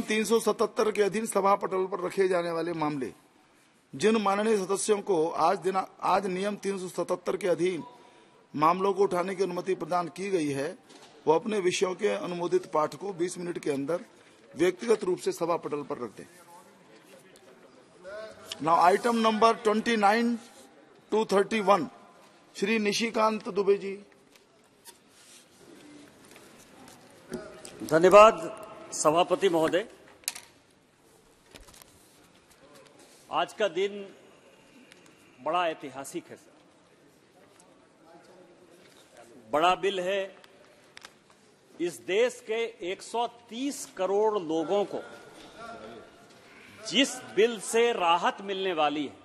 377 के अधीन सभा पटल पर रखे जाने वाले मामले। जिन माननीय सदस्यों को आज नियम 377 के अधीन मामलों को उठाने की अनुमति प्रदान की गई है, वो अपने विषयों के अनुमोदित पाठ को 20 मिनट के अंदर व्यक्तिगत रूप से सभा पटल पर रख दें। Now item number 29 to 31, Shri Nishikant Dubey ji. धन्यवाद सभापति महोदय। आज का दिन बड़ा ऐतिहासिक है सर। बड़ा बिल है। इस देश के 130 करोड़ लोगों को जिस बिल से राहत मिलने वाली है,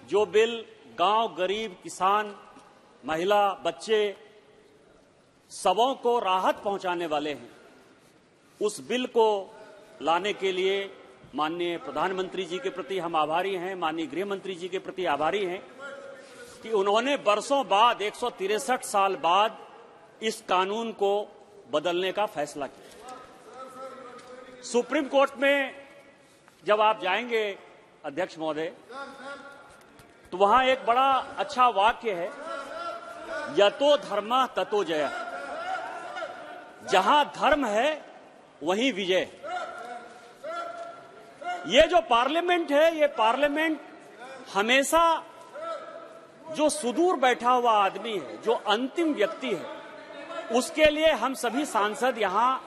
जो बिल गांव, गरीब, किसान, महिला, बच्चे सबों को राहत पहुंचाने वाले हैं, उस बिल को लाने के लिए माननीय प्रधानमंत्री जी के प्रति हम आभारी हैं, माननीय गृह मंत्री जी के प्रति आभारी हैं कि उन्होंने बरसों बाद 163 साल बाद इस कानून को बदलने का फैसला किया। सुप्रीम कोर्ट में जब आप जाएंगे अध्यक्ष महोदय, तो वहां एक बड़ा अच्छा वाक्य है, यतो धर्मः ततो जयः। जहां धर्म है वहीं विजय। ये जो पार्लियामेंट है, ये पार्लियामेंट हमेशा जो सुदूर बैठा हुआ आदमी है, जो अंतिम व्यक्ति है, उसके लिए हम सभी सांसद यहां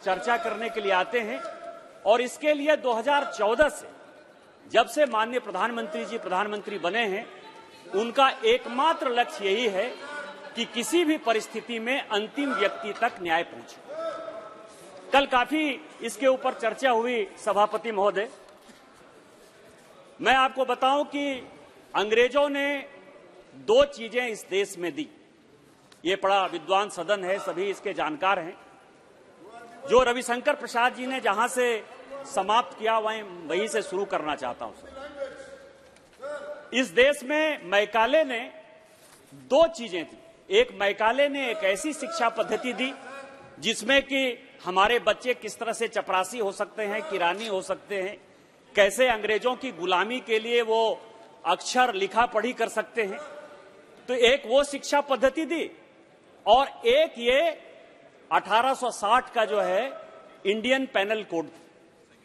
चर्चा करने के लिए आते हैं। और इसके लिए 2014 से, जब से माननीय प्रधानमंत्री जी प्रधानमंत्री बने हैं, उनका एकमात्र लक्ष्य यही है कि किसी भी परिस्थिति में अंतिम व्यक्ति तक न्याय पहुंचे। कल काफी इसके ऊपर चर्चा हुई सभापति महोदय। मैं आपको बताऊं कि अंग्रेजों ने 2 चीजें इस देश में दी। ये बड़ा विद्वान सदन है, सभी इसके जानकार हैं। जो रविशंकर प्रसाद जी ने जहां से समाप्त किया, वहीं से शुरू करना चाहता हूं सर। इस देश में मैकाले ने 2 चीजें थी। एक, मैकाले ने एक ऐसी शिक्षा पद्धति दी जिसमें कि हमारे बच्चे किस तरह से चपरासी हो सकते हैं, किरानी हो सकते हैं, कैसे अंग्रेजों की गुलामी के लिए वो अक्षर लिखा पढ़ी कर सकते हैं। तो एक वो शिक्षा पद्धति दी, और एक ये 1860 का जो है इंडियन पेनल कोड,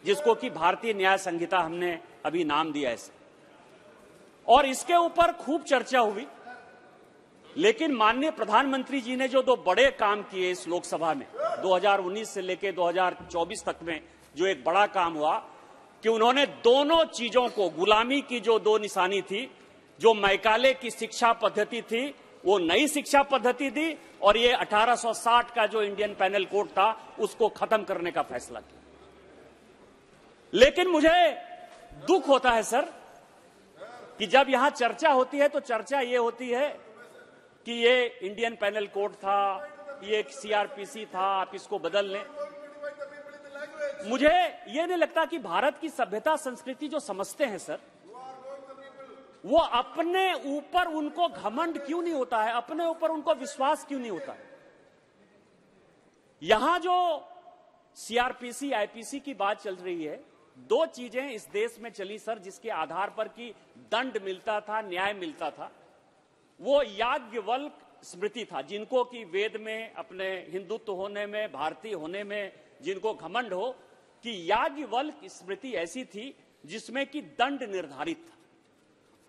जिसको कि भारतीय न्याय संहिता हमने अभी नाम दिया इसे। और इसके ऊपर खूब चर्चा हुई। लेकिन माननीय प्रधानमंत्री जी ने जो 2 बड़े काम किए इस लोकसभा में 2019 से लेकर 2024 तक में, जो एक बड़ा काम हुआ कि उन्होंने दोनों चीजों को, गुलामी की जो 2 निशानी थी, जो मैकाले की शिक्षा पद्धति थी, वो नई शिक्षा पद्धति दी, और ये 1860 का जो इंडियन पेनल कोड था, उसको खत्म करने का फैसला किया। लेकिन मुझे दुख होता है सर कि जब यहां चर्चा होती है तो चर्चा ये होती है कि ये इंडियन पेनल कोड था, ये सीआरपीसी था, आप इसको बदल लें। मुझे ये नहीं लगता कि भारत की सभ्यता संस्कृति जो समझते हैं सर, वो अपने ऊपर उनको घमंड क्यों नहीं होता है, अपने ऊपर उनको विश्वास क्यों नहीं होता है। यहां जो सीआरपीसी आईपीसी की बात चल रही है, 2 चीजें इस देश में चली सर, जिसके आधार पर कि दंड मिलता था, न्याय मिलता था। वो याज्ञवल्क स्मृति था, जिनको कि वेद में, अपने हिंदुत्व होने में, भारतीय होने में जिनको घमंड हो, कि याज्ञवल्क स्मृति ऐसी थी जिसमें कि दंड निर्धारित था।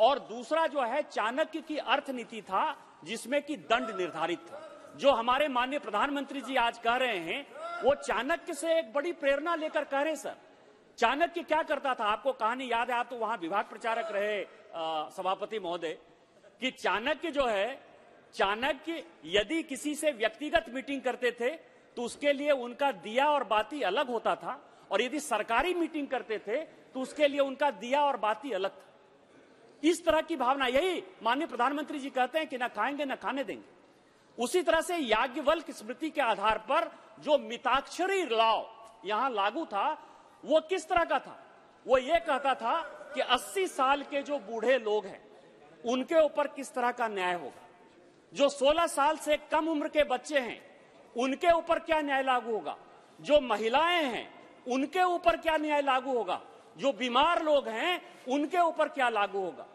और दूसरा जो है चाणक्य की अर्थनीति था, जिसमें कि दंड निर्धारित था। जो हमारे माननीय प्रधानमंत्री जी आज कह रहे हैं, वो चाणक्य से एक बड़ी प्रेरणा लेकर कह रहे हैं सर। चाणक्य क्या करता था, आपको कहानी याद है, आप तो वहां विभाग प्रचारक रहे सभापति महोदय, कि चाणक्य जो है, चाणक्य यदि किसी से व्यक्तिगत मीटिंग करते थे तो उसके लिए उनका दिया और बाती अलग होता था, और यदि सरकारी मीटिंग करते थे तो उसके लिए उनका दिया और बाती अलग था। इस तरह की भावना, यही माननीय प्रधानमंत्री जी कहते हैं कि ना खाएंगे ना खाने देंगे। उसी तरह से याज्ञवल्क स्मृति के आधार पर जो मिताक्षरी लॉ यहां लागू था, वो किस तरह का था? वो ये कहता था कि 80 साल के जो बूढ़े लोग हैं, उनके ऊपर किस तरह का न्याय होगा। जो 16 साल से कम उम्र के बच्चे हैं, उनके ऊपर क्या न्याय लागू होगा। जो महिलाएं हैं, उनके ऊपर क्या न्याय लागू होगा, जो बीमार लोग हैं उनके ऊपर क्या लागू होगा।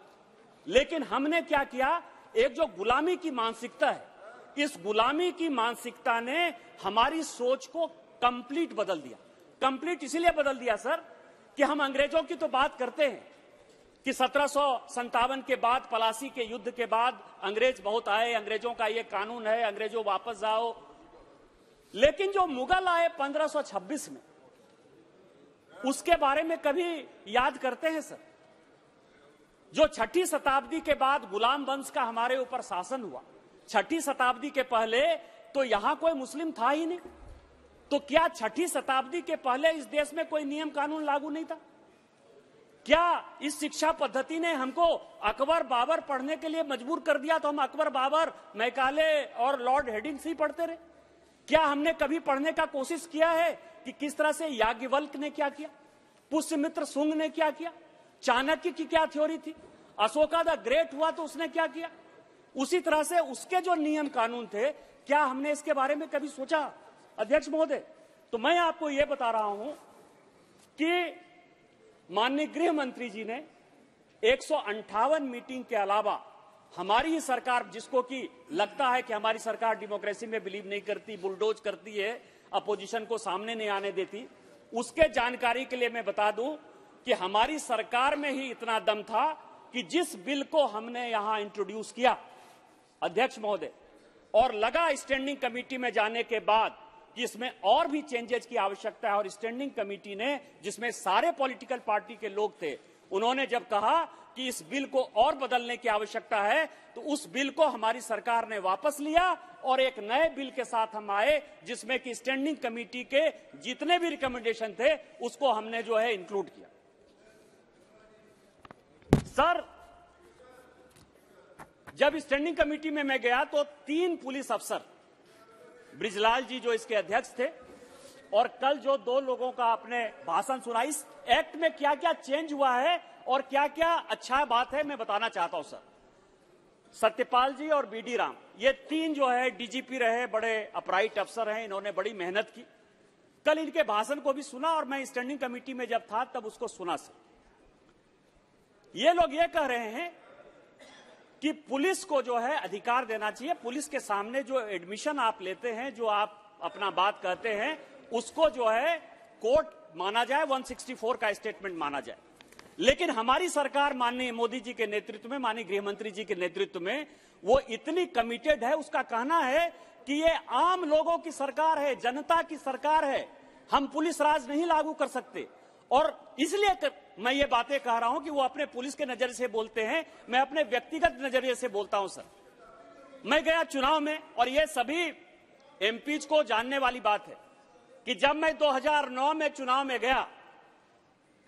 लेकिन हमने क्या किया, एक जो गुलामी की मानसिकता है, इस गुलामी की मानसिकता ने हमारी सोच को कंप्लीट बदल दिया। कंप्लीट इसीलिए बदल दिया सर कि हम अंग्रेजों की तो बात करते हैं कि 1757 के बाद, पलासी के युद्ध के बाद अंग्रेज बहुत आए, अंग्रेजों का ये कानून है, अंग्रेजों वापस जाओ। लेकिन जो मुगल आए 1526 में, उसके बारे में कभी याद करते हैं सर? जो 6ठी शताब्दी के बाद गुलाम वंश का हमारे ऊपर शासन हुआ, 6ठी शताब्दी के पहले तो यहां कोई मुस्लिम था ही नहीं। तो क्या 6ठी शताब्दी के पहले इस देश में कोई नियम कानून लागू नहीं था? क्या इस शिक्षा पद्धति ने हमको अकबर बाबर पढ़ने के लिए मजबूर कर दिया तो हम अकबर बाबर, मैकाले और लॉर्ड हेडिंग्स ही पढ़ते रहे? क्या हमने कभी पढ़ने का कोशिश किया है कि किस तरह से याज्ञवल्क्य ने क्या किया, पुष्यमित्र शुंग ने क्या किया, चाणक्य की क्या थ्योरी थी, अशोका द ग्रेट हुआ तो उसने क्या किया? उसी तरह से उसके जो नियम कानून थे, क्या हमने इसके बारे में कभी सोचा? अध्यक्ष महोदय, तो मैं आपको यह बता रहा हूं कि माननीय गृह मंत्री जी ने 158 मीटिंग के अलावा हमारी ही सरकार, जिसको कि लगता है कि हमारी सरकार डेमोक्रेसी में बिलीव नहीं करती, बुलडोज करती है, अपोजिशन को सामने नहीं आने देती, उसके जानकारी के लिए मैं बता दूं कि हमारी सरकार में ही इतना दम था कि जिस बिल को हमने यहां इंट्रोड्यूस किया अध्यक्ष महोदय, और लगा स्टैंडिंग कमेटी में जाने के बाद कि इसमें और भी चेंजेस की आवश्यकता है, और स्टैंडिंग कमेटी ने, जिसमें सारे पॉलिटिकल पार्टी के लोग थे, उन्होंने जब कहा कि इस बिल को और बदलने की आवश्यकता है, तो उस बिल को हमारी सरकार ने वापस लिया और एक नए बिल के साथ हम आए, जिसमें कि स्टैंडिंग कमेटी के जितने भी रिकमेंडेशन थे उसको हमने जो है इंक्लूड किया। सर, जब स्टैंडिंग कमेटी में मैं गया तो 3 पुलिस अफसर, ब्रिजलाल जी जो इसके अध्यक्ष थे, और कल जो 2 लोगों का आपने भाषण सुना, इस एक्ट में क्या क्या चेंज हुआ है और क्या क्या अच्छा बात है मैं बताना चाहता हूं सर। सत्यपाल जी और बीडी राम, ये 3 जो है डीजीपी रहे, बड़े अपराइट अफसर हैं, इन्होंने बड़ी मेहनत की। कल इनके भाषण को भी सुना और मैं स्टैंडिंग कमेटी में जब था तब उसको सुना सर। ये लोग ये कह रहे हैं कि पुलिस को जो है अधिकार देना चाहिए, पुलिस के सामने जो एडमिशन आप लेते हैं, जो आप अपना बात कहते हैं, उसको जो है कोर्ट माना जाए, 164 का स्टेटमेंट माना जाए। लेकिन हमारी सरकार माननीय मोदी जी के नेतृत्व में, माननीय गृह मंत्री जी के नेतृत्व में, वो इतनी कमिटेड है, उसका कहना है कि ये आम लोगों की सरकार है, जनता की सरकार है, हम पुलिस राज नहीं लागू कर सकते। और इसलिए मैं ये बातें कह रहा हूं कि वो अपने पुलिस के नजरिए से बोलते हैं, मैं अपने व्यक्तिगत नजरिए से बोलता हूं सर। मैं गया चुनाव में, और ये सभी एमपीज को जानने वाली बात है कि जब मैं 2009 में चुनाव में गया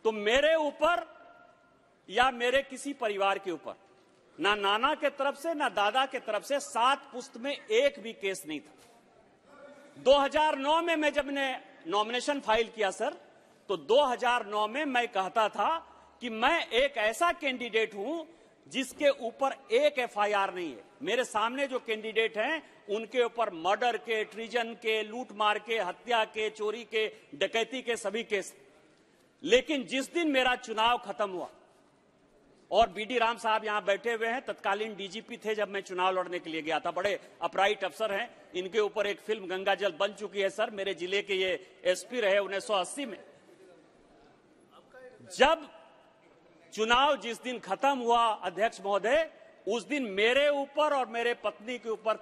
तो मेरे ऊपर या मेरे किसी परिवार के ऊपर, ना नाना के तरफ से ना दादा के तरफ से, 7 पुश्त में एक भी केस नहीं था। 2009 में मैं जब ने नॉमिनेशन फाइल किया सर, तो 2009 में मैं कहता था कि मैं एक ऐसा कैंडिडेट हूं जिसके ऊपर एक एफआईआर नहीं है। मेरे सामने जो कैंडिडेट हैं उनके ऊपर मर्डर के, ट्रीजन के, लूटमार के, हत्या के, चोरी के, डकैती के सभी केस। लेकिन जिस दिन मेरा चुनाव खत्म हुआ, और बीडी राम साहब यहां बैठे हुए हैं, तत्कालीन डीजीपी थे जब मैं चुनाव लड़ने के लिए गया था, बड़े अपराइट अफसर हैं, इनके ऊपर एक फिल्म गंगा जल बन चुकी है सर, मेरे जिले के ये एसपी रहे 1980 में। जब चुनाव जिस दिन खत्म हुआ अध्यक्ष महोदय, उस दिन मेरे ऊपर और मेरे पत्नी के ऊपर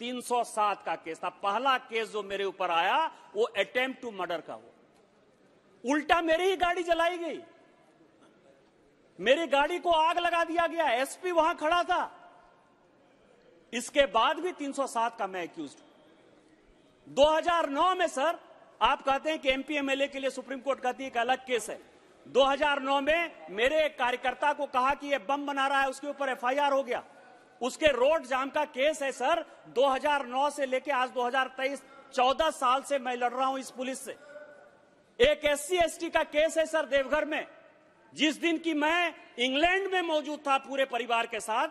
307 का केस था। पहला केस जो मेरे ऊपर आया वो अटेम्प्ट टू मर्डर का हुआ। उल्टा मेरी ही गाड़ी जलाई गई, मेरी गाड़ी को आग लगा दिया गया, एसपी वहां खड़ा था। इसके बाद भी 307 का मैं एक्यूज हूं। 2009 में सर, आप कहते हैं कि एमपी एमएलए के लिए सुप्रीम कोर्ट कहती है कि अलग केस है। 2009 में मेरे एक कार्यकर्ता को कहा कि यह बम बना रहा है, उसके ऊपर एफआईआर हो गया। उसके रोड जाम का केस है सर। 2009 से लेके आज 2023, 14 साल से मैं लड़ रहा हूं इस पुलिस से। एक एससी एसटी का केस है सर देवघर में, जिस दिन की मैं इंग्लैंड में मौजूद था पूरे परिवार के साथ।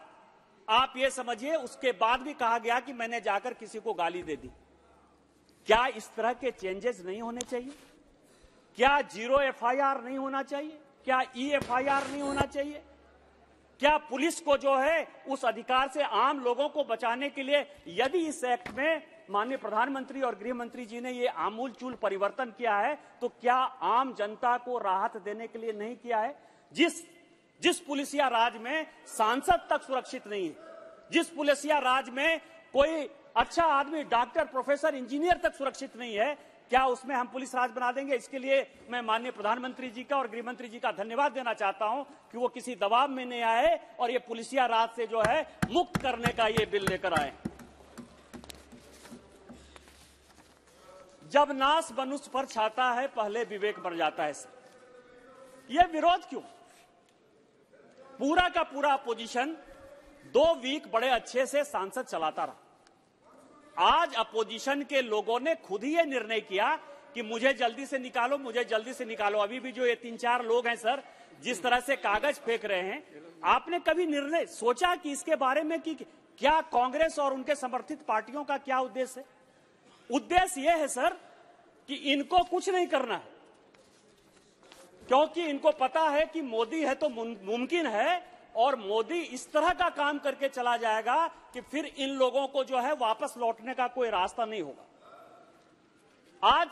आप ये समझिए, उसके बाद भी कहा गया कि मैंने जाकर किसी को गाली दे दी। क्या इस तरह के चेंजेस नहीं होने चाहिए? क्या 0 FIR नहीं होना चाहिए? क्या EFIR नहीं होना चाहिए? क्या पुलिस को जो है उस अधिकार से आम लोगों को बचाने के लिए, यदि इस एक्ट में माननीय प्रधानमंत्री और गृह मंत्री जी ने ये आमूलचूल परिवर्तन किया है, तो क्या आम जनता को राहत देने के लिए नहीं किया है? जिस पुलिसिया राज में सांसद तक सुरक्षित नहीं है, जिस पुलिसिया राज में कोई अच्छा आदमी, डॉक्टर, प्रोफेसर, इंजीनियर तक सुरक्षित नहीं है, क्या उसमें हम पुलिस राज बना देंगे? इसके लिए मैं माननीय प्रधानमंत्री जी का और गृह मंत्री जी का धन्यवाद देना चाहता हूं कि वो किसी दबाव में नहीं आए और ये पुलिसिया राज से जो है मुक्त करने का ये बिल लेकर आए। जब नाश मनुष्य पर छाता है, पहले विवेक बढ़ जाता है। ये विरोध क्यों? पूरा का पूरा अपोजिशन 2 वीक बड़े अच्छे से सांसद चलाता रहा। आज अपोजिशन के लोगों ने खुद ही ये निर्णय किया कि मुझे जल्दी से निकालो, मुझे जल्दी से निकालो। अभी भी जो ये 3-4 लोग हैं सर, जिस तरह से कागज फेंक रहे हैं, आपने कभी निर्णय सोचा कि इसके बारे में कि क्या कांग्रेस और उनके समर्थित पार्टियों का क्या उद्देश्य है? उद्देश्य यह है सर कि इनको कुछ नहीं करना है, क्योंकि इनको पता है कि मोदी है तो मुमकिन है, और मोदी इस तरह का काम करके चला जाएगा कि फिर इन लोगों को जो है वापस लौटने का कोई रास्ता नहीं होगा। आज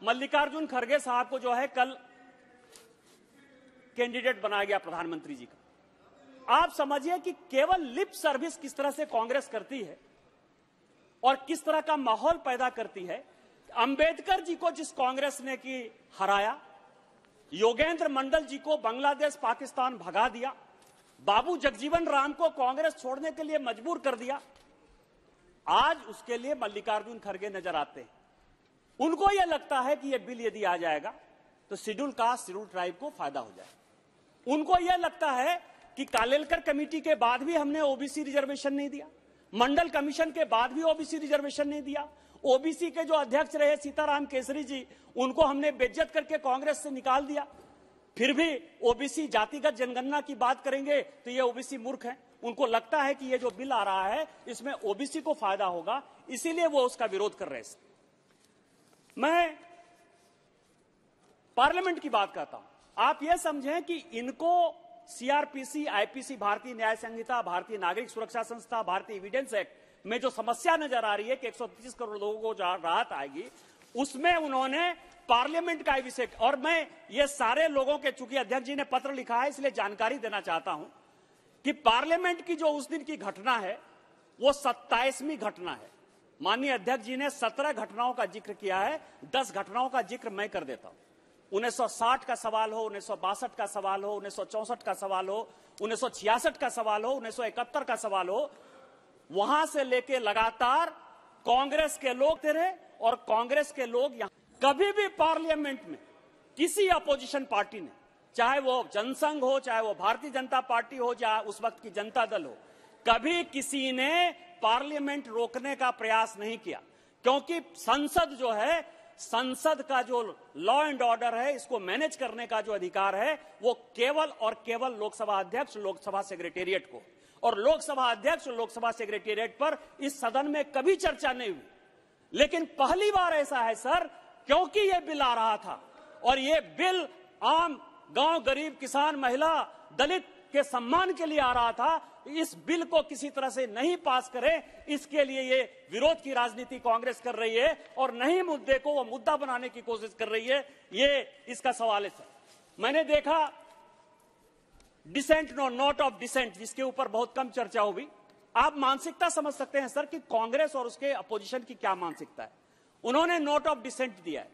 मल्लिकार्जुन खड़गे साहब को जो है कल कैंडिडेट बनाया गया प्रधानमंत्री जी का। आप समझिए कि केवल लिप सर्विस किस तरह से कांग्रेस करती है और किस तरह का माहौल पैदा करती है। अंबेडकर जी को जिस कांग्रेस ने की हराया, योगेंद्र मंडल जी को बांग्लादेश पाकिस्तान भगा दिया, बाबू जगजीवन राम को कांग्रेस छोड़ने के लिए मजबूर कर दिया, आज उसके लिए मल्लिकार्जुन खड़गे नजर आते हैं। उनको यह लगता है कि यह बिल यदि आ जाएगा तो शेड्यूल कास्ट, शेड्यूल ट्राइब को फायदा हो जाएगा। उनको यह लगता है कि कालेलकर कमेटी के बाद भी हमने ओबीसी रिजर्वेशन नहीं दिया, मंडल कमीशन के बाद भी ओबीसी रिजर्वेशन नहीं दिया, ओबीसी के जो अध्यक्ष रहे सीताराम केसरी जी, उनको हमने बेइज्जत करके कांग्रेस से निकाल दिया, फिर भी ओबीसी जातिगत जनगणना की बात करेंगे तो ये ओबीसी मूर्ख हैं। उनको लगता है कि ये जो बिल आ रहा है इसमें ओबीसी को फायदा होगा, इसीलिए वो उसका विरोध कर रहे हैं। मैं पार्लियामेंट की बात करता हूं। आप ये समझें कि इनको सीआरपीसी, आईपीसी, भारतीय न्याय संहिता, भारतीय नागरिक सुरक्षा संस्था, भारतीय एविडेंस एक्ट में जो समस्या नजर आ रही है कि 130 करोड़ लोगों को राहत आएगी, उसमें उन्होंने पार्लियामेंट का विषय, और मैं ये सारे लोगों के, चूंकि अध्यक्ष जी ने पत्र लिखा है इसलिए जानकारी देना चाहता हूं कि पार्लियामेंट की जो उस दिन की घटना है वो 27वीं घटना है। माननीय अध्यक्ष जी ने 17 घटनाओं का जिक्र किया है, 10 घटनाओं का जिक्र मैं कर देता हूं। 1960 का सवाल हो, 1962 का सवाल हो, 1964 का सवाल हो, 1966 का सवाल हो, 1971 का सवाल हो, वहां से लेके लगातार कांग्रेस के लोग थे और कांग्रेस के लोग यहां कभी भी पार्लियामेंट में किसी अपोजिशन पार्टी ने, चाहे वो जनसंघ हो, चाहे वो भारतीय जनता पार्टी हो, चाहे उस वक्त की जनता दल हो, कभी किसी ने पार्लियामेंट रोकने का प्रयास नहीं किया, क्योंकि संसद जो है, संसद का जो लॉ एंड ऑर्डर है, इसको मैनेज करने का जो अधिकार है वो केवल और केवल लोकसभा अध्यक्ष, लोकसभा सेक्रेटेरिएट को, और लोकसभा अध्यक्ष और लोकसभा सेक्रेटेरिएट पर इस सदन में कभी चर्चा नहीं हुई। लेकिन पहली बार ऐसा है सर, क्योंकि यह बिल आ रहा था और यह बिल आम गांव, गरीब, किसान, महिला, दलित के सम्मान के लिए आ रहा था, इस बिल को किसी तरह से नहीं पास करें, इसके लिए ये विरोध की राजनीति कांग्रेस कर रही है और नहीं मुद्दे को वो मुद्दा बनाने की कोशिश कर रही है। ये इसका सवाल है सर। मैंने देखा डिसेंट, नोट ऑफ डिसेंट, जिसके ऊपर बहुत कम चर्चा हुई। आप मानसिकता समझ सकते हैं सर कि कांग्रेस और उसके अपोजिशन की क्या मानसिकता है। उन्होंने नोट ऑफ डिसेंट दिया है।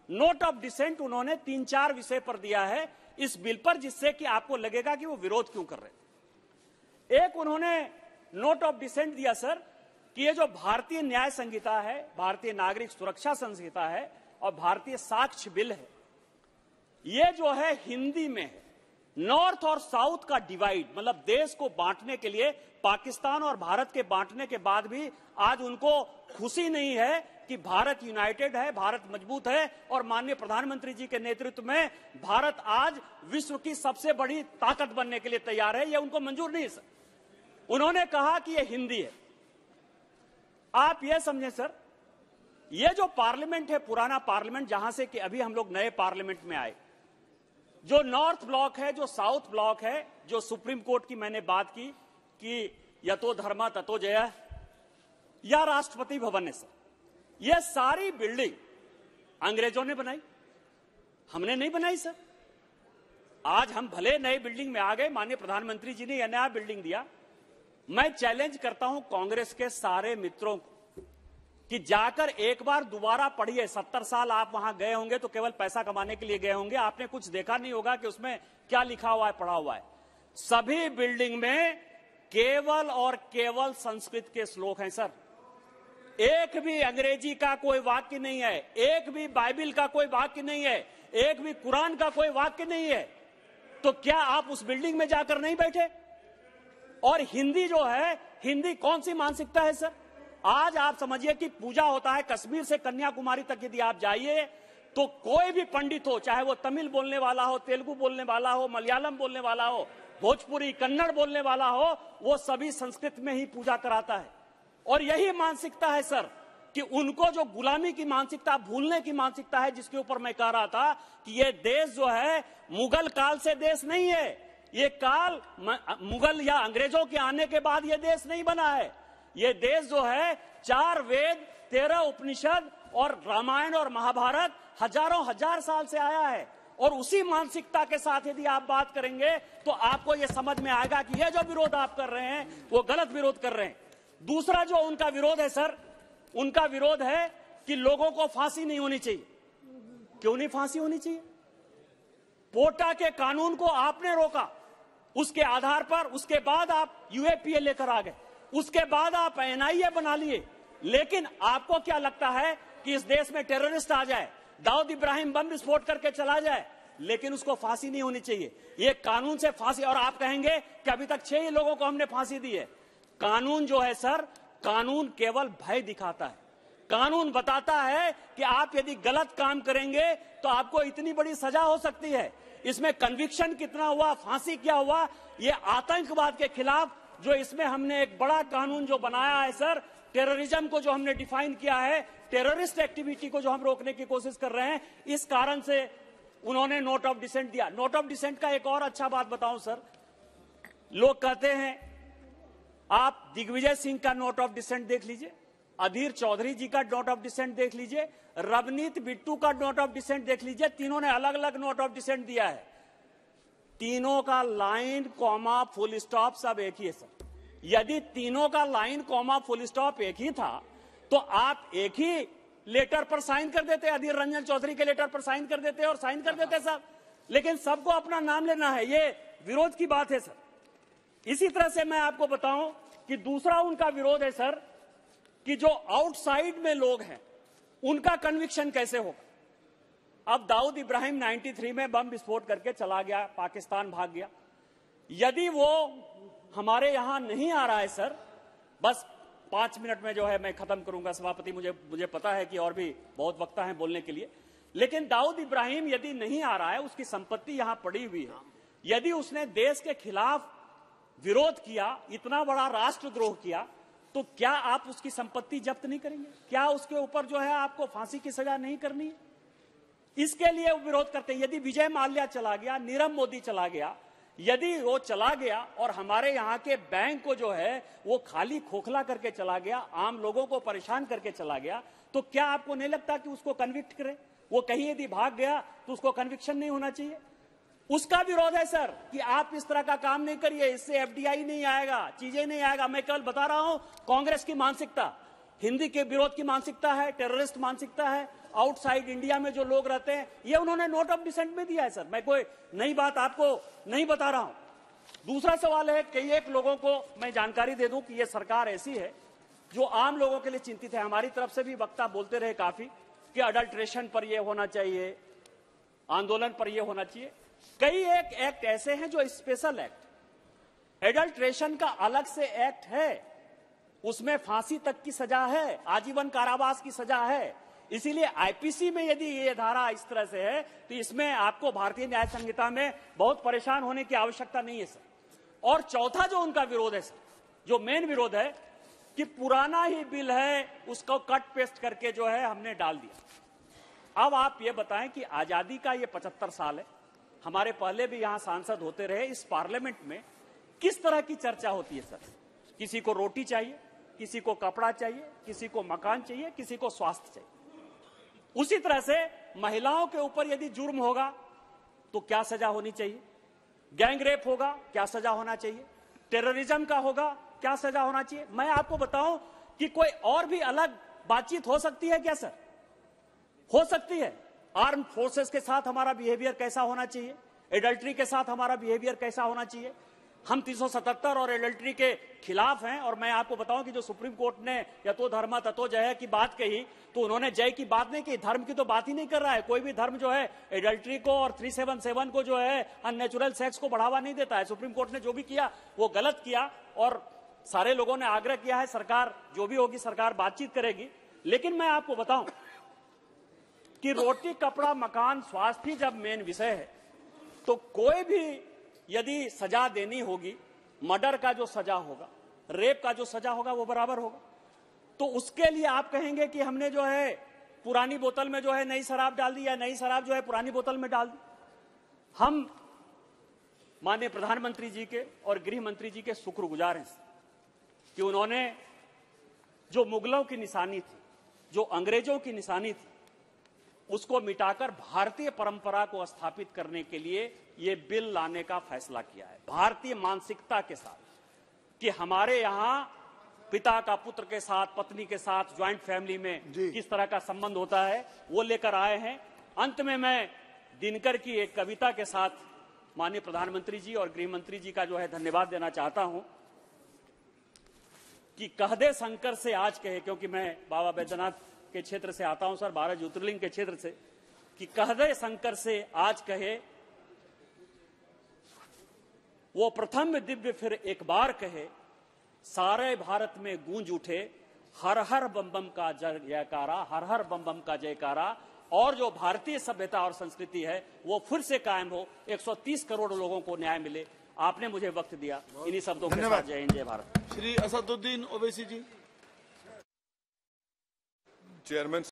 नोट ऑफ डिसेंट उन्होंने 3-4 विषय पर दिया है इस बिल पर, जिससे कि आपको लगेगा कि वो विरोध क्यों कर रहे हैं। एक उन्होंने नोट ऑफ डिसेंट दिया सर कि ये जो भारतीय न्याय संहिता है, भारतीय नागरिक सुरक्षा संहिता है और भारतीय साक्ष्य बिल है, ये जो है हिंदी में है। नॉर्थ और साउथ का डिवाइड, मतलब देश को बांटने के लिए, पाकिस्तान और भारत के बांटने के बाद भी आज उनको खुशी नहीं है कि भारत यूनाइटेड है, भारत मजबूत है और माननीय प्रधानमंत्री जी के नेतृत्व में भारत आज विश्व की सबसे बड़ी ताकत बनने के लिए तैयार है। यह उनको मंजूर नहीं है सर। उन्होंने कहा कि यह हिंदी है। आप यह समझें सर ये जो पार्लियामेंट है, पुराना पार्लियामेंट, जहां से कि अभी हम लोग नए पार्लियामेंट में आए, जो नॉर्थ ब्लॉक है, जो साउथ ब्लॉक है, जो सुप्रीम कोर्ट की मैंने बात की कि यतो धर्मा ततो जय, या राष्ट्रपति भवन है सर, ये सारी बिल्डिंग अंग्रेजों ने बनाई, हमने नहीं बनाई सर। आज हम भले नए बिल्डिंग में आ गए, माननीय प्रधानमंत्री जी ने यह नया बिल्डिंग दिया। मैं चैलेंज करता हूं कांग्रेस के सारे मित्रों को कि जाकर एक बार दोबारा पढ़िए। 70 साल आप वहां गए होंगे तो केवल पैसा कमाने के लिए गए होंगे, आपने कुछ देखा नहीं होगा कि उसमें क्या लिखा हुआ है, पढ़ा हुआ है। सभी बिल्डिंग में केवल और केवल संस्कृत के श्लोक हैं सर, एक भी अंग्रेजी का कोई वाक्य नहीं है, एक भी बाइबिल का कोई वाक्य नहीं है, एक भी कुरान का कोई वाक्य नहीं है। तो क्या आप उस बिल्डिंग में जाकर नहीं बैठे? और हिंदी जो है, हिंदी कौन सी मानसिकता है सर? आज आप समझिए कि पूजा होता है कश्मीर से कन्याकुमारी तक, यदि आप जाइए तो कोई भी पंडित हो, चाहे वो तमिल बोलने वाला हो, तेलुगु बोलने वाला हो, मलयालम बोलने वाला हो, भोजपुरी कन्नड़ बोलने वाला हो, वो सभी संस्कृत में ही पूजा कराता है। और यही मानसिकता है सर कि उनको जो गुलामी की मानसिकता, भूलने की मानसिकता है, जिसके ऊपर मैं कह रहा था कि ये देश जो है मुगल काल से देश नहीं है, ये काल मुगल या अंग्रेजों के आने के बाद ये देश नहीं बना है। ये देश जो है 4 वेद, 13 उपनिषद और रामायण और महाभारत हजारों हजार साल से आया है। और उसी मानसिकता के साथ यदि आप बात करेंगे तो आपको यह समझ में आएगा कि यह जो विरोध आप कर रहे हैं वो गलत विरोध कर रहे हैं। दूसरा जो उनका विरोध है सर, उनका विरोध है कि लोगों को फांसी नहीं होनी चाहिए। क्यों नहीं फांसी होनी चाहिए? पोटा के कानून को आपने रोका, उसके आधार पर उसके बाद आप यूएपीए लेकर आ गए, उसके बाद आप एनआईए बना लिए। लेकिन आपको क्या लगता है कि इस देश में टेररिस्ट आ जाए, दाऊद इब्राहिम बम विस्फोट करके चला जाए, लेकिन उसको फांसी नहीं होनी चाहिए? ये कानून से फांसी। और आप कहेंगे कि अभी तक 6 लोगों को हमने फांसी दी है। कानून जो है सर, कानून केवल भय दिखाता है। कानून बताता है कि आप यदि गलत काम करेंगे तो आपको इतनी बड़ी सजा हो सकती है। इसमें कन्विक्शन कितना हुआ, फांसी क्या हुआ, ये आतंकवाद के खिलाफ जो इसमें हमने एक बड़ा कानून जो बनाया है सर, टेररिज्म को जो हमने डिफाइन किया है, टेररिस्ट एक्टिविटी को जो हम रोकने की कोशिश कर रहे हैं, इस कारण से उन्होंने नोट ऑफ डिसेंट दिया। नोट ऑफ डिसेंट का एक और अच्छा बात बताऊं सर, लोग कहते हैं आप दिग्विजय सिंह का नोट ऑफ डिसेंट देख लीजिए, अधीर चौधरी जी का नोट ऑफ डिसेंट देख लीजिए, रवनीत बिट्टू का नोट ऑफ डिसेंट देख लीजिए, तीनों ने अलग अलग नोट ऑफ डिसेंट दिया है। तीनों का लाइन, कॉमा, फुल स्टॉप सब एक ही है सर। यदि तीनों का लाइन, कॉमा, फुल स्टॉप एक ही था तो आप एक ही लेटर पर साइन कर देते, अधीर रंजन चौधरी के लेटर पर साइन कर देते और साइन कर देते साहब। लेकिन सबको अपना नाम लेना है, ये विरोध की बात है सर। इसी तरह से मैं आपको बताऊं कि दूसरा उनका विरोध है सर कि जो आउटसाइड में लोग हैं उनका कन्विक्शन कैसे होगा। अब दाऊद इब्राहिम 93 में बम विस्फोट करके चला गया, पाकिस्तान भाग गया। यदि वो हमारे यहां नहीं आ रहा है सर, बस 5 मिनट में जो है मैं खत्म करूंगा सभापति, मुझे पता है कि और भी बहुत वक्त है बोलने के लिए। लेकिन दाऊद इब्राहिम यदि नहीं आ रहा है, उसकी संपत्ति यहां पड़ी हुई है, यदि उसने देश के खिलाफ विरोध किया, इतना बड़ा राष्ट्रद्रोह किया, तो क्या आप उसकी संपत्ति जब्त नहीं करेंगे? क्या उसके ऊपर जो है आपको फांसी की सजा नहीं करनी है? इसके लिए वो विरोध करते हैं। यदि विजय माल्या चला गया, नीरव मोदी चला गया, यदि वो चला गया और हमारे यहाँ के बैंक को जो है वो खाली खोखला करके चला गया, आम लोगों को परेशान करके चला गया, तो क्या आपको नहीं लगता कि उसको कन्विक्ट करें? वो कहीं यदि भाग गया तो उसको कन्विक्शन नहीं होना चाहिए? उसका विरोध है सर कि आप इस तरह का काम नहीं करिए, इससे एफडीआई नहीं आएगा, चीजें नहीं आएगा। मैं कल बता रहा हूं कांग्रेस की मानसिकता, हिंदी के विरोध की मानसिकता है, टेररिस्ट मानसिकता है, आउटसाइड इंडिया में जो लोग रहते हैं, ये उन्होंने नोट ऑफ डिसेंट में दिया है सर। मैं कोई नई बात आपको नहीं बता रहा हूं। दूसरा सवाल है, कई एक लोगों को मैं जानकारी दे दूं कि ये सरकार ऐसी है जो आम लोगों के लिए चिंतित है। हमारी तरफ से भी वक्ता बोलते रहे काफी कि अडल्ट्रेशन पर यह होना चाहिए, आंदोलन पर यह होना चाहिए। कई एक एक्ट ऐसे हैं जो स्पेशल एक्ट, एडल्ट्रेशन का अलग से एक्ट है, उसमें फांसी तक की सजा है, आजीवन कारावास की सजा है। इसीलिए आईपीसी में यदि ये धारा इस तरह से है तो इसमें आपको भारतीय न्याय संहिता में बहुत परेशान होने की आवश्यकता नहीं है सर। और चौथा जो उनका विरोध है सर, जो मेन विरोध है, कि पुराना ही बिल है, उसको कट पेस्ट करके जो है हमने डाल दिया। अब आप ये बताएं कि आजादी का ये 75 साल है, हमारे पहले भी यहां सांसद होते रहे, इस पार्लियामेंट में किस तरह की चर्चा होती है सर? किसी को रोटी चाहिए, किसी को कपड़ा चाहिए, किसी को मकान चाहिए, किसी को स्वास्थ्य चाहिए। उसी तरह से महिलाओं के ऊपर यदि जुर्म होगा तो क्या सजा होनी चाहिए, गैंग रेप होगा क्या सजा होना चाहिए, टेररिज्म का होगा क्या सजा होना चाहिए। मैं आपको बताऊं कि कोई और भी अलग बातचीत हो सकती है क्या सर? हो सकती है। आर्म फोर्सेस के साथ हमारा बिहेवियर कैसा होना चाहिए, एडल्ट्री के साथ हमारा बिहेवियर कैसा होना चाहिए। हम 377 और एडल्ट्री के खिलाफ हैं। और मैं आपको बताऊं कि जो सुप्रीम कोर्ट ने यतो धर्म ततो जय की बात कही, तो उन्होंने जय की बात नहीं की, धर्म की तो बात ही नहीं कर रहा है। कोई भी धर्म जो है एडल्ट्री को और 377 को जो है अननेचुरल सेक्स को बढ़ावा नहीं देता है। सुप्रीम कोर्ट ने जो भी किया वो गलत किया और सारे लोगों ने आग्रह किया है, सरकार जो भी होगी सरकार बातचीत करेगी। लेकिन मैं आपको बताऊं कि रोटी कपड़ा मकान स्वास्थ्य ही जब मेन विषय है, तो कोई भी यदि सजा देनी होगी, मर्डर का जो सजा होगा, रेप का जो सजा होगा वो बराबर होगा। तो उसके लिए आप कहेंगे कि हमने जो है पुरानी बोतल में जो है नई शराब डाल दी या नई शराब जो है पुरानी बोतल में डाल दी। हम माननीय प्रधानमंत्री जी के और गृह मंत्री जी के शुक्रगुजार हैं कि उन्होंने जो मुगलों की निशानी थी, जो अंग्रेजों की निशानी थी, उसको मिटाकर भारतीय परंपरा को स्थापित करने के लिए ये बिल लाने का फैसला किया है, भारतीय मानसिकता के साथ कि हमारे यहाँ पिता का पुत्र के साथ, पत्नी के साथ, ज्वाइंट फैमिली में किस तरह का संबंध होता है, वो लेकर आए हैं। अंत में मैं दिनकर की एक कविता के साथ माननीय प्रधानमंत्री जी और गृह मंत्री जी का जो है धन्यवाद देना चाहता हूं कि कह दे शंकर से आज कहे, क्योंकि मैं बाबा बैद्यनाथ के क्षेत्र से आता हूं सर, 12 ज्योतिर्लिंग के क्षेत्र से, कि कह दे शंकर से आज कहे, वो प्रथम दिव्य फिर एक बार कहे, सारे भारत में गूंज उठे हर हर बम बम का जयकारा, हर हर बम बम का जयकारा, और जो भारतीय सभ्यता और संस्कृति है वो फिर से कायम हो, 130 करोड़ लोगों को न्याय मिले। आपने मुझे वक्त दिया, इन्हीं शब्दों के साथ जय हिंद जय भारत। श्री असदुद्दीन ओवैसी जी। चेयरमैन